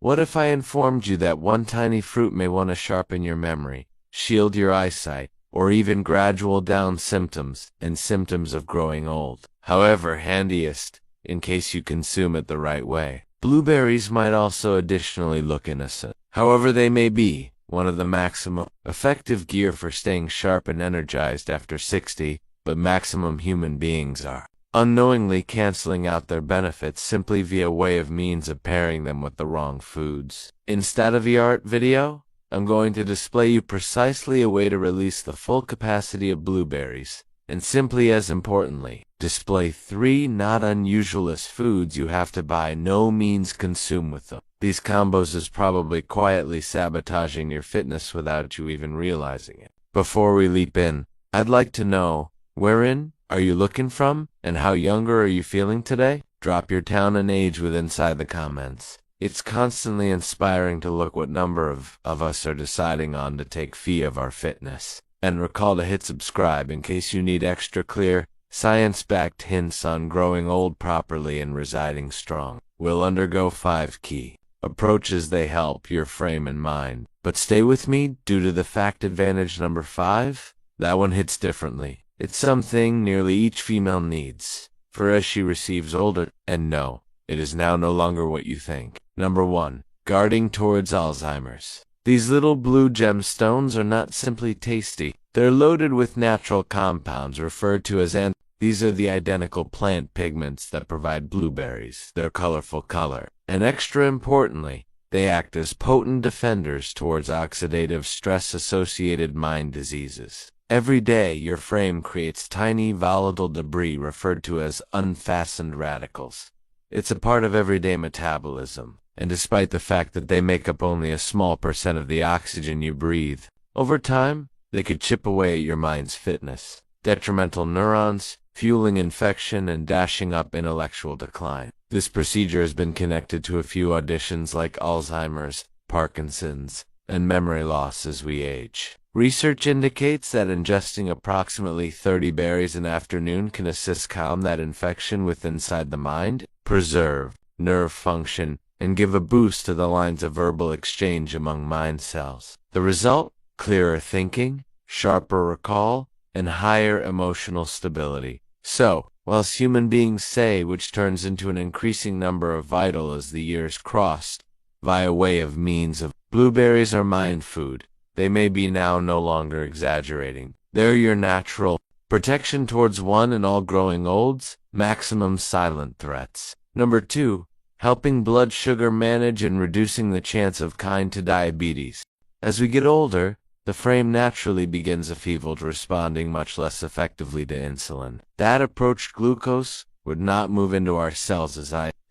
What if I informed you that one tiny fruit may want to sharpen your memory, shield your eyesight, or even gradual down symptoms and symptoms of growing old? However, handiest, in case you consume it the right way. Blueberries might also additionally look innocent. However they may be, one of the maximum effective gear for staying sharp and energized after 60, but maximum human beings are unknowingly canceling out their benefits simply via way of means of pairing them with the wrong foods. Instead of the art video, I'm going to display you precisely a way to release the full capacity of blueberries, and simply as importantly, display 3 not unusualist foods you have to by no means consume with them. These combos is probably quietly sabotaging your fitness without you even realizing it. Before we leap in, I'd like to know, wherein are you looking from, and how younger are you feeling today? Drop your town and age inside the comments. It's constantly inspiring to look what number of us are deciding on to take fee of our fitness. And recall to hit subscribe in case you need extra clear, science-backed hints on growing old properly and residing strong. We'll undergo 5 key approaches. They help your frame and mind. But stay with me due to the fact advantage number 5. That one hits differently. It's something nearly each female needs, for as she receives older, and no, it is now no longer what you think. Number 1. Guarding towards Alzheimer's. These little blue gemstones are not simply tasty, they're loaded with natural compounds referred to as These are the identical plant pigments that provide blueberries their colorful color. And extra importantly, they act as potent defenders towards oxidative stress-associated mind diseases. Every day, your frame creates tiny volatile debris referred to as unfastened radicals. It's a part of everyday metabolism, and despite the fact that they make up only a small percent of the oxygen you breathe, over time, they could chip away at your mind's fitness, detrimental neurons, fueling infection and dashing up intellectual decline. This procedure has been connected to a few auditions like Alzheimer's, Parkinson's, and memory loss as we age. Research indicates that ingesting approximately 30 berries an afternoon can assist calm that infection inside the mind, preserve nerve function, and give a boost to the lines of verbal exchange among mind cells. The result? Clearer thinking, sharper recall, and higher emotional stability. So, whilst human beings say which turns into an increasing number of vital as the years crossed, via way of means of blueberries are mind food. They may be now no longer exaggerating. They're your natural protection towards one and all growing olds, maximum silent threats. Number 2, helping blood sugar manage and reducing the chance of kind to diabetes. As we get older, the frame naturally begins enfeebled, responding much less effectively to insulin. That approached glucose would not move into our cells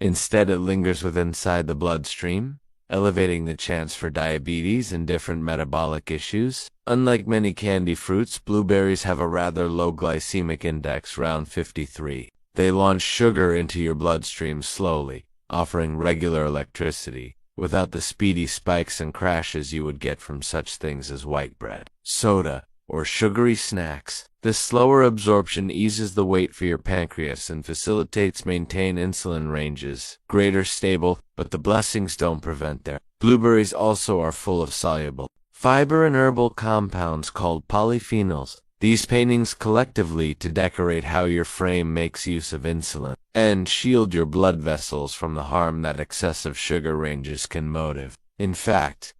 instead it lingers inside the bloodstream, elevating the chance for diabetes and different metabolic issues. Unlike many candy fruits, blueberries have a rather low glycemic index, around 53. They launch sugar into your bloodstream slowly, offering regular electricity, without the speedy spikes and crashes you would get from such things as white bread, soda, or sugary snacks. This slower absorption eases the weight for your pancreas and facilitates maintain insulin ranges, greater stable, but the blessings don't prevent there. Blueberries also are full of soluble fiber and herbal compounds called polyphenols. These paintings collectively to decorate how your frame makes use of insulin and shield your blood vessels from the harm that excessive sugar ranges can motive. In fact,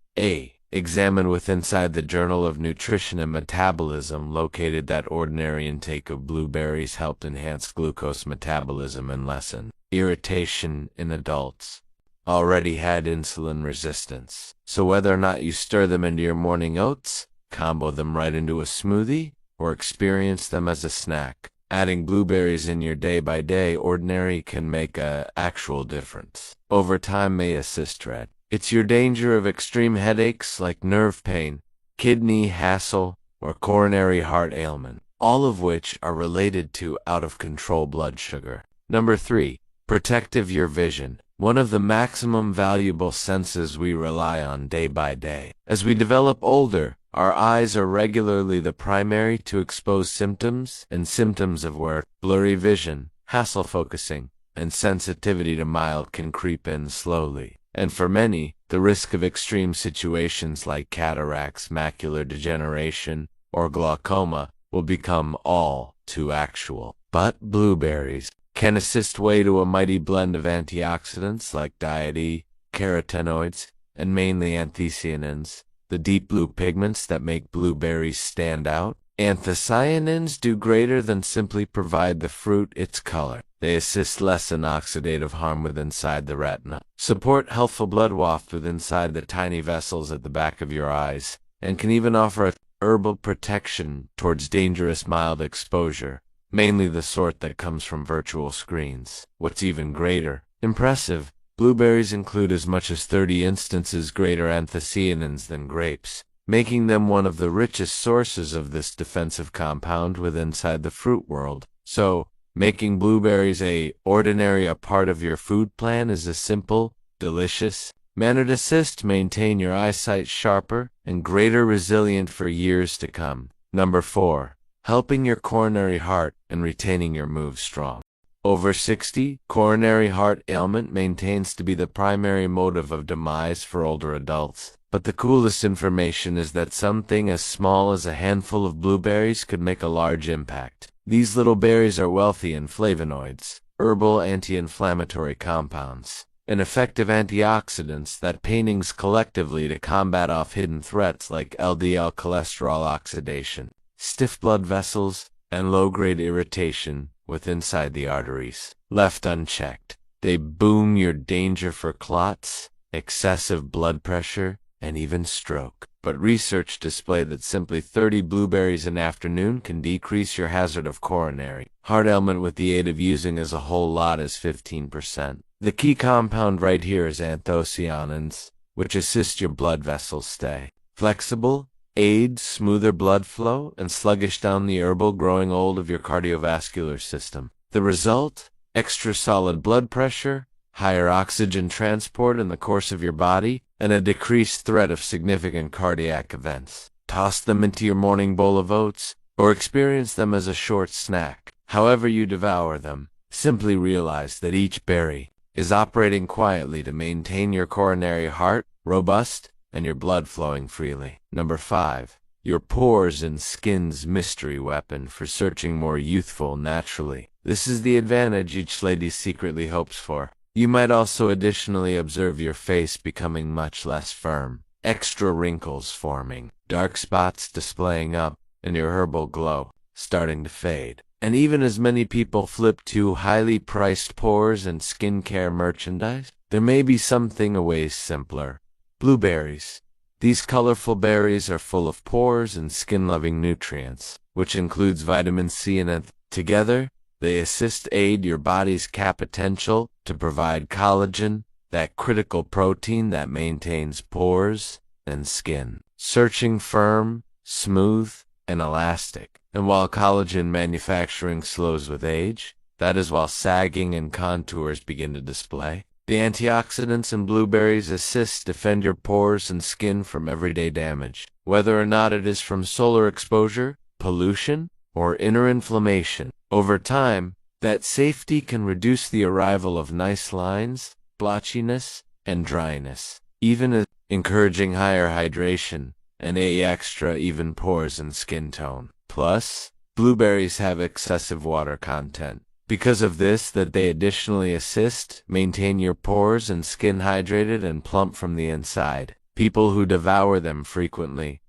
examine inside the Journal of Nutrition and Metabolism located that ordinary intake of blueberries helped enhance glucose metabolism and lessen irritation in adults already had insulin resistance. So whether or not you stir them into your morning oats, combo them right into a smoothie, or experience them as a snack, adding blueberries in your day-by-day ordinary can make an actual difference. Over time may assist dread. It's your danger of extreme headaches like nerve pain, kidney hassle, or coronary heart ailment, all of which are related to out-of-control blood sugar. Number 3, protective your vision. One of the maximum valuable senses we rely on day by day. As we develop older, our eyes are regularly the primary to expose symptoms of work, blurry vision, hassle focusing, and sensitivity to mild can creep in slowly. and for many, the risk of extreme situations like cataracts, macular degeneration, or glaucoma will become all too actual. But blueberries can assist way to a mighty blend of antioxidants like diet, carotenoids, and mainly anthocyanins, the deep blue pigments that make blueberries stand out. Anthocyanins do greater than simply provide the fruit its color. They assist less in oxidative harm inside the retina, support healthful blood waft inside the tiny vessels at the back of your eyes, and can even offer a herbal protection towards dangerous mild exposure, mainly the sort that comes from virtual screens. What's even impressive, blueberries include as much as 30 instances greater anthocyanins than grapes, making them one of the richest sources of this defensive compound inside the fruit world. So, making blueberries a part of your food plan is a simple, delicious manner to assist maintain your eyesight sharper and greater resilient for years to come. Number 4. Helping your coronary heart and retaining your moves strong. Over 60, coronary heart ailment maintains to be the primary motive of demise for older adults. But the coolest information is that something as small as a handful of blueberries could make a large impact. These little berries are wealthy in flavonoids, herbal anti-inflammatory compounds, and effective antioxidants that paintings collectively to combat off hidden threats like LDL cholesterol oxidation, stiff blood vessels, and low-grade irritation inside the arteries. Left unchecked, they boom your danger for clots, excessive blood pressure, and even stroke. But research display that simply 30 blueberries an afternoon can decrease your hazard of coronary heart ailment with the aid of using as a whole lot as 15%. The key compound right here is anthocyanins, which assist your blood vessels stay flexible, aid smoother blood flow, and sluggish down the herbal growing old of your cardiovascular system. The result? Extra solid blood pressure, higher oxygen transport in the course of your body, and a decreased threat of significant cardiac events. Toss them into your morning bowl of oats, or experience them as a short snack. However you devour them, simply realize that each berry is operating quietly to maintain your coronary heart robust and your blood flowing freely. Number 5. Your pores and skin's mystery weapon for searching more youthful naturally. This is the advantage each lady secretly hopes for. You might also additionally observe your face becoming much less firm, extra wrinkles forming, dark spots displaying up, and your herbal glow starting to fade. And even as many people flip to highly priced pores and skincare merchandise, there may be something a ways simpler. Blueberries. These colorful berries are full of pores and skin-loving nutrients, which includes vitamin C and together, they aid your body's potential to provide collagen, that critical protein that maintains pores and skin, searching firm, smooth, and elastic. And while collagen manufacturing slows with age, that is while sagging and contours begin to display. The antioxidants in blueberries defend your pores and skin from everyday damage, whether or not it is from solar exposure, pollution, or inner inflammation. Over time, that safety can reduce the arrival of nice lines, blotchiness, and dryness, even encouraging higher hydration and extra even pores and skin tone. Plus, blueberries have excessive water content. Because of this, they additionally maintain your pores and skin hydrated and plump from the inside. People who devour them frequently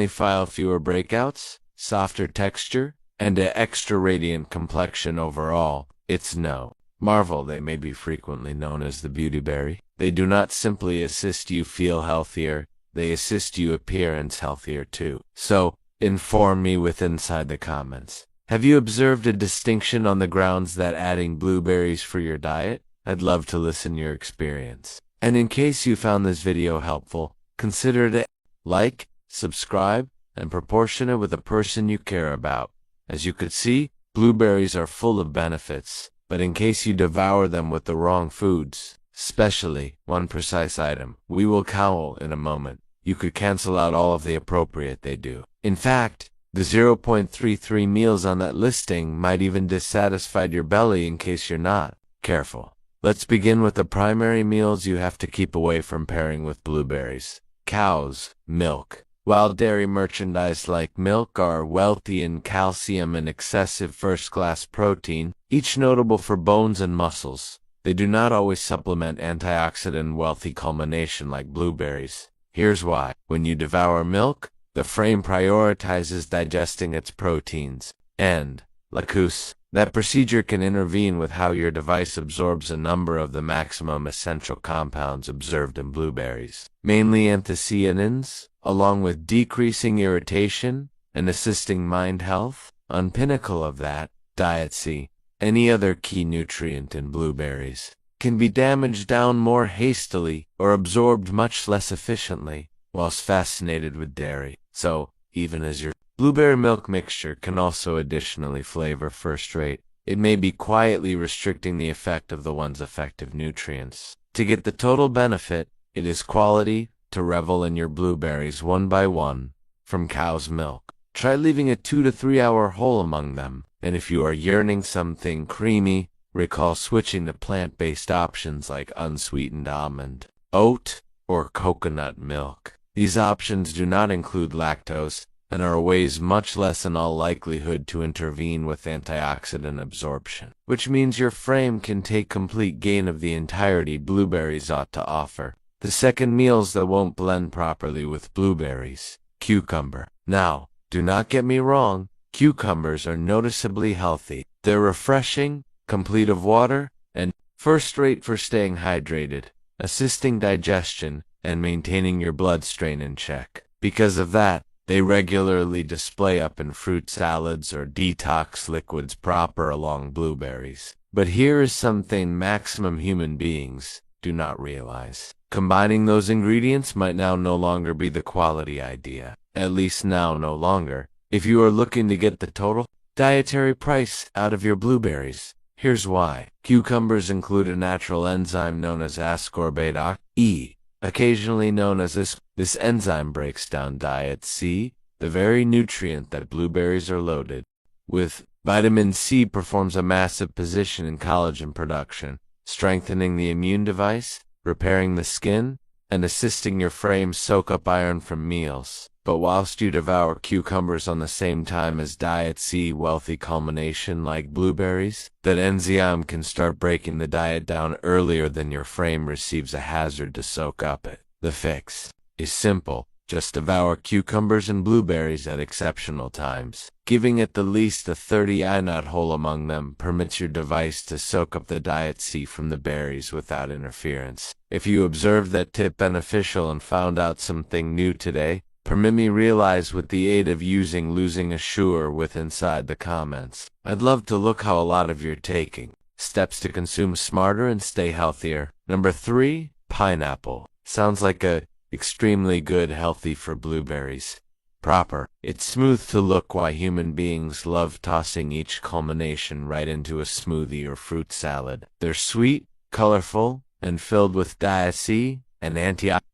file fewer breakouts, softer texture, and an extra radiant complexion overall. It's no marvel they may be frequently known as the beautyberry. They do not simply assist you feel healthier, they assist you appearance healthier too. So, inform me inside the comments. Have you observed a distinction on the grounds that adding blueberries for your diet? I'd love to listen to your experience. And in case you found this video helpful, consider to like, subscribe, and proportion it with a person you care about. As you could see, blueberries are full of benefits, but in case you devour them with the wrong foods, especially one precise item, we will cowl in a moment, you could cancel out all of the appropriate they do. In fact, the 0.33 meals on that listing might even dissatisfy your belly in case you're not careful. Let's begin with the primary meals you have to keep away from pairing with blueberries. Cows, milk. While dairy merchandise like milk are wealthy in calcium and excessive first-class protein, each notable for bones and muscles, they do not always supplement antioxidant-wealthy culmination like blueberries. Here's why. When you devour milk, the frame prioritizes digesting its proteins, and, lactose, that procedure can intervene with how your device absorbs a number of the maximum essential compounds observed in blueberries, mainly anthocyanins, along with decreasing irritation and assisting mind health. On pinnacle of that, diet C, any other key nutrient in blueberries, can be damaged down more hastily or absorbed much less efficiently, whilst fascinated with dairy. So, even as your blueberry milk mixture can also additionally flavor first rate, it may be quietly restricting the effect of the one's effective nutrients. To get the total benefit, it is quality to revel in your blueberries one by one from cow's milk. Try leaving a 2 to 3 hour hole among them, and if you are yearning something creamy, recall switching to plant-based options like unsweetened almond, oat, or coconut milk. These options do not include lactose and are ways much less in all likelihood to intervene with antioxidant absorption, which means your frame can take complete gain of the entirety blueberries ought to offer. The second meals that won't blend properly with blueberries. Cucumber. Now, do not get me wrong, cucumbers are noticeably healthy. They're refreshing, complete of water, and first-rate for staying hydrated, assisting digestion, and maintaining your bloodstream in check. Because of that, they regularly display up in fruit salads or detox liquids proper along blueberries. But here is something maximum human beings do not realize. Combining those ingredients might now no longer be the quality idea. At least now no longer. If you are looking to get the total dietary price out of your blueberries, here's why. Cucumbers include a natural enzyme known as ascorbate E, occasionally known as this. This enzyme breaks down diet C, the very nutrient that blueberries are loaded with. Vitamin C performs a massive position in collagen production, strengthening the immune device, repairing the skin, and assisting your frame soak up iron from meals. But whilst you devour cucumbers on the same time as diet C wealthy culmination like blueberries, that enzyme can start breaking the diet down earlier than your frame receives a hazard to soak up it. The fix is simple. Just devour cucumbers and blueberries at exceptional times. Giving at the least a 30-minute hole among them permits your device to soak up the diet C from the berries without interference. If you observed that tip beneficial and found out something new today, permit me realize with the aid of losing assure with inside the comments. I'd love to look how a lot of you're taking steps to consume smarter and stay healthier. Number 3, pineapple. Sounds like a extremely good healthy for blueberries. Proper. It's smooth to look why human beings love tossing each culmination right into a smoothie or fruit salad. They're sweet, colorful, and filled with diet C and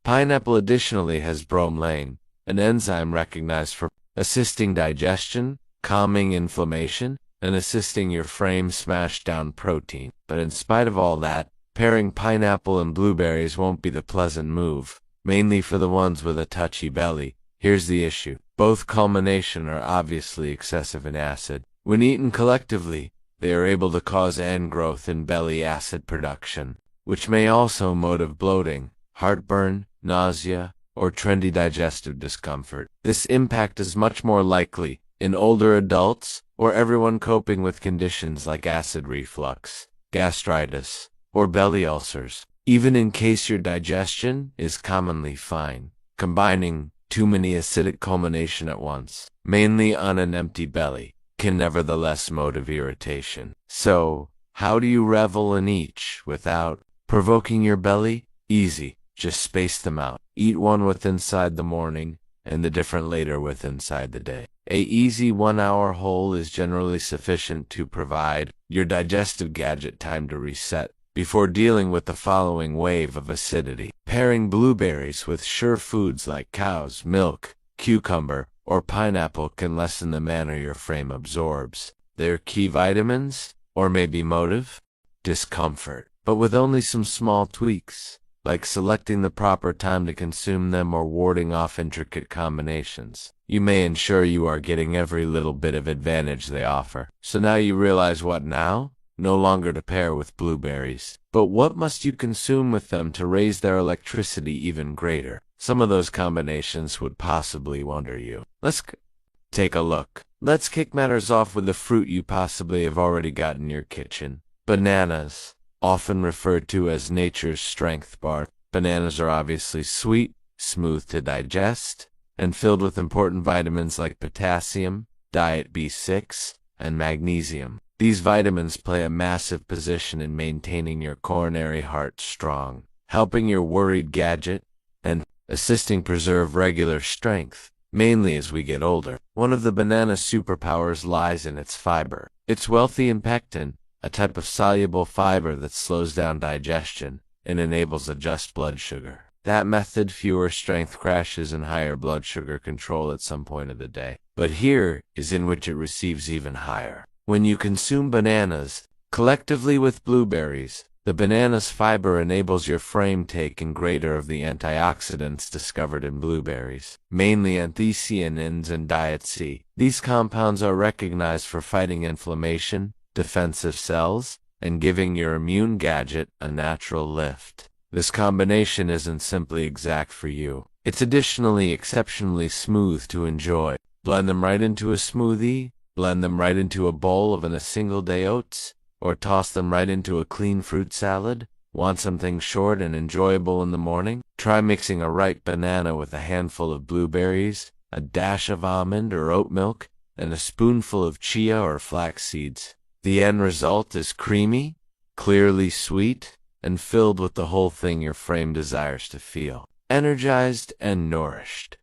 Pineapple additionally has bromelain, an enzyme recognized for assisting digestion, calming inflammation, and assisting your frame smash down protein. But in spite of all that, pairing pineapple and blueberries won't be the pleasant move, mainly for the ones with a touchy belly. Here's the issue. Both culmination are obviously excessive in acid. When eaten collectively, they are able to cause growth in belly acid production, which may also motive bloating, heartburn, nausea, or trendy digestive discomfort. This impact is much more likely in older adults or everyone coping with conditions like acid reflux, gastritis, or belly ulcers. Even in case your digestion is commonly fine, combining too many acidic culmination at once, mainly on an empty belly, can nevertheless motive irritation. So, how do you revel in each without provoking your belly? Easy. Just space them out. Eat one with inside the morning, and the different later with inside the day. A easy 1 hour hole is generally sufficient to provide your digestive gadget time to reset before dealing with the following wave of acidity. Pairing blueberries with sure foods like cow's milk, cucumber, or pineapple can lessen the manner your frame absorbs their key vitamins, or maybe motive discomfort. but with only some small tweaks, like selecting the proper time to consume them or warding off intricate combinations, you may ensure you are getting every little bit of advantage they offer. So now you realize what now? No longer to pair with blueberries, but what must you consume with them to raise their electricity even greater? Some of those combinations would possibly wonder you. Let's take a look. Let's kick matters off with the fruit you possibly have already got in your kitchen. Bananas. Often referred to as nature's strength bar, bananas are obviously sweet, smooth to digest, and filled with important vitamins like potassium, diet B6, and magnesium. These vitamins play a massive position in maintaining your coronary heart strong, helping your worried gadget, and assisting preserve regular strength, mainly as we get older. One of the banana's superpowers lies in its fiber. It's wealthy in pectin, a type of soluble fiber that slows down digestion and enables adjust blood sugar. That method, fewer strength crashes and higher blood sugar control at some point of the day. But here is in which it receives even higher. When you consume bananas, collectively with blueberries, the banana's fiber enables your frame take in greater of the antioxidants discovered in blueberries, mainly anthocyanins and diet C. These compounds are recognized for fighting inflammation, defensive cells, and giving your immune gadget a natural lift. This combination isn't simply exact for you. It's additionally exceptionally smooth to enjoy. Blend them right into a smoothie, blend them right into a bowl of a single-day oats, or toss them right into a clean fruit salad. Want something short and enjoyable in the morning? Try mixing a ripe banana with a handful of blueberries, a dash of almond or oat milk, and a spoonful of chia or flax seeds. The end result is creamy, clearly sweet, and filled with the whole thing your frame desires to feel. Energized and nourished.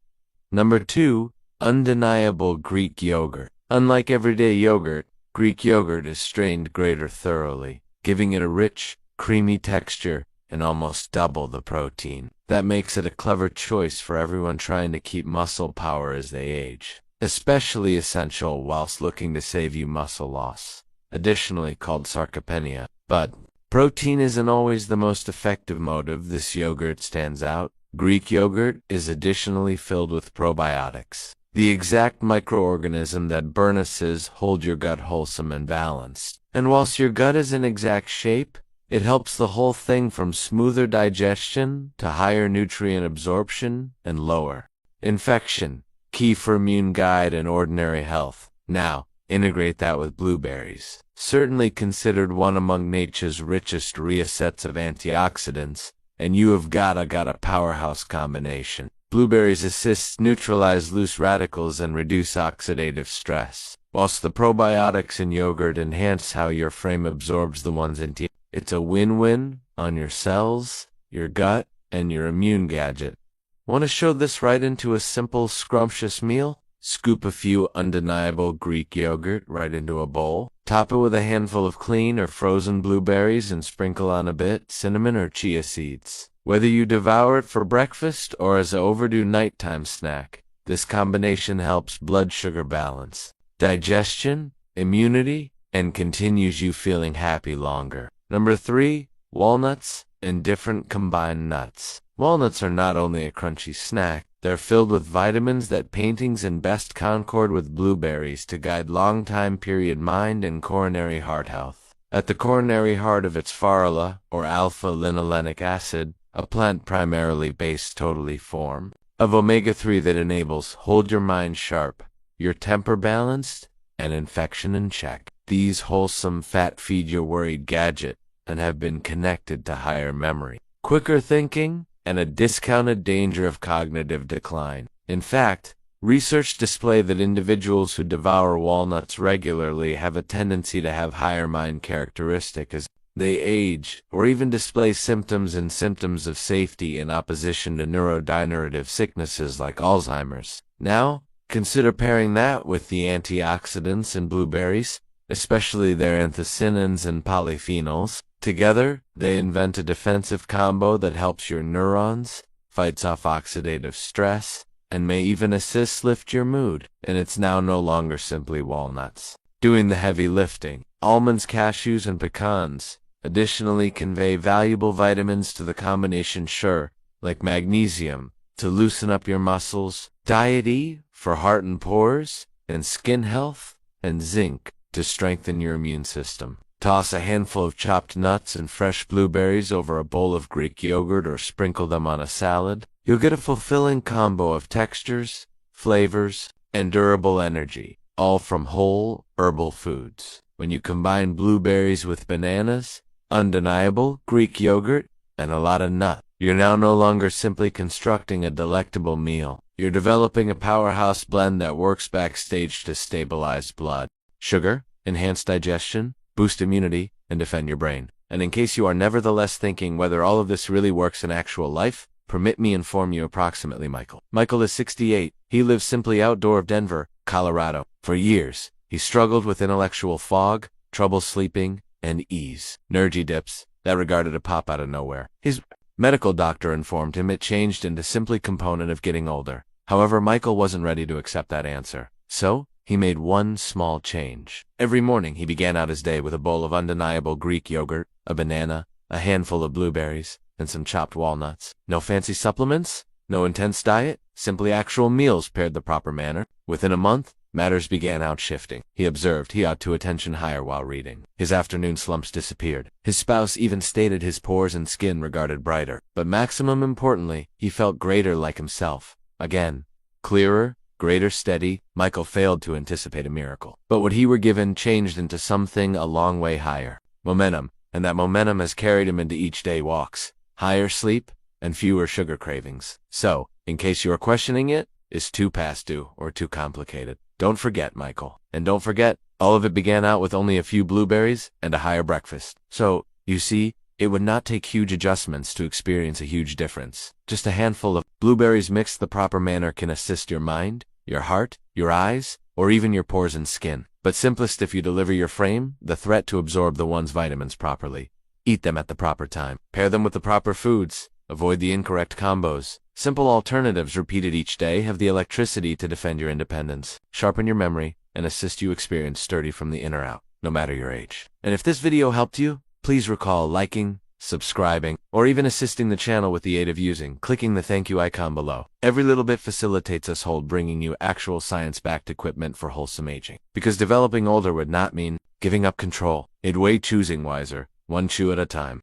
Number 2. Undeniable Greek yogurt. Unlike everyday yogurt, Greek yogurt is strained greater thoroughly, giving it a rich, creamy texture and almost double the protein. That makes it a clever choice for everyone trying to keep muscle power as they age, especially essential whilst looking to save you muscle loss, additionally called sarcopenia. But protein isn't always the most effective motive. This yogurt stands out. Greek yogurt is additionally filled with probiotics, the exact microorganism that burnesses hold your gut wholesome and balanced. And whilst your gut is in exact shape, it helps the whole thing from smoother digestion to higher nutrient absorption and lower infection, key for immune guide and ordinary health. Now, integrate that with blueberries, certainly considered one among nature's richest sets of antioxidants, and you have got a powerhouse combination. Blueberries assist neutralize loose radicals and reduce oxidative stress, whilst the probiotics in yogurt enhance how your frame absorbs the ones into it. It's a win-win on your cells, your gut, and your immune gadget. Want to show this right into a simple, scrumptious meal? Scoop a few undeniable Greek yogurt right into a bowl. Top it with a handful of clean or frozen blueberries and sprinkle on a bit cinnamon or chia seeds. Whether you devour it for breakfast or as an overdue nighttime snack, this combination helps blood sugar balance, digestion, immunity, and continues you feeling happy longer. Number 3. Walnuts and different combined nuts. Walnuts are not only a crunchy snack, they're filled with vitamins that paintings in best concord with blueberries to guide long-time period mind and coronary heart health. At the coronary heart of its farula, or alpha-linolenic acid, a plant primarily based totally form of omega-3 that enables hold your mind sharp, your temper balanced, and infection in check. These wholesome fat feed your worried gadget and have been connected to higher memory, quicker thinking, and a discounted danger of cognitive decline. In fact, research display that individuals who devour walnuts regularly have a tendency to have higher mind characteristics as they age, or even display symptoms of safety in opposition to neurodegenerative sicknesses like Alzheimer's. Now, consider pairing that with the antioxidants in blueberries, especially their anthocyanins and polyphenols. Together, they invent a defensive combo that helps your neurons, fights off oxidative stress, and may even assist lift your mood. And it's now no longer simply walnuts doing the heavy lifting. Almonds, cashews, and pecans, Additionally, convey valuable vitamins to the combination sure, like magnesium, to loosen up your muscles, diet E for heart and pores, and skin health, and zinc to strengthen your immune system. Toss a handful of chopped nuts and fresh blueberries over a bowl of Greek yogurt or sprinkle them on a salad. You'll get a fulfilling combo of textures, flavors, and durable energy, all from whole, herbal foods. When you combine blueberries with bananas, undeniable Greek yogurt, and a lot of nut, you're now no longer simply constructing a delectable meal. You're developing a powerhouse blend that works backstage to stabilize blood sugar, enhance digestion, boost immunity, and defend your brain. And in case you are nevertheless thinking whether all of this really works in actual life, permit me inform you approximately Michael. Michael is 68. He lives simply outdoor of Denver, Colorado. For years, he struggled with intellectual fog, trouble sleeping, and ease. Nergy dips that regarded to pop out of nowhere. His medical doctor informed him it changed into simply component of getting older. However, Michael wasn't ready to accept that answer. So, he made one small change. Every morning, he began out his day with a bowl of undeniable Greek yogurt, a banana, a handful of blueberries, and some chopped walnuts. No fancy supplements, no intense diet, simply actual meals paired the proper manner. Within a month, matters began outshifting. He observed he ought to attention higher while reading. His afternoon slumps disappeared. His spouse even stated his pores and skin regarded brighter. But maximum importantly, he felt greater like himself. Again, clearer, greater steady. Michael failed to anticipate a miracle. But what he were given changed into something a long way higher. Momentum, and that momentum has carried him into each day walks, higher sleep, and fewer sugar cravings. So, in case you are questioning it, is too past due or too complicated? Don't forget, Michael. And don't forget, all of it began out with only a few blueberries and a higher breakfast. So, you see, it would not take huge adjustments to experience a huge difference. Just a handful of blueberries mixed the proper manner can assist your mind, your heart, your eyes, or even your pores and skin. But simplest if you deliver your frame the threat to absorb the one's vitamins properly. Eat them at the proper time. Pair them with the proper foods. Avoid the incorrect combos. Simple alternatives repeated each day have the electricity to defend your independence, sharpen your memory, and assist you experience sturdy from the inner out, no matter your age. And if this video helped you, please recall liking, subscribing, or even assisting the channel with the aid of clicking the thank you icon below. Every little bit facilitates us bringing you actual science-backed equipment for wholesome aging. Because developing older would not mean giving up control. It'd way choosing wiser, one chew at a time.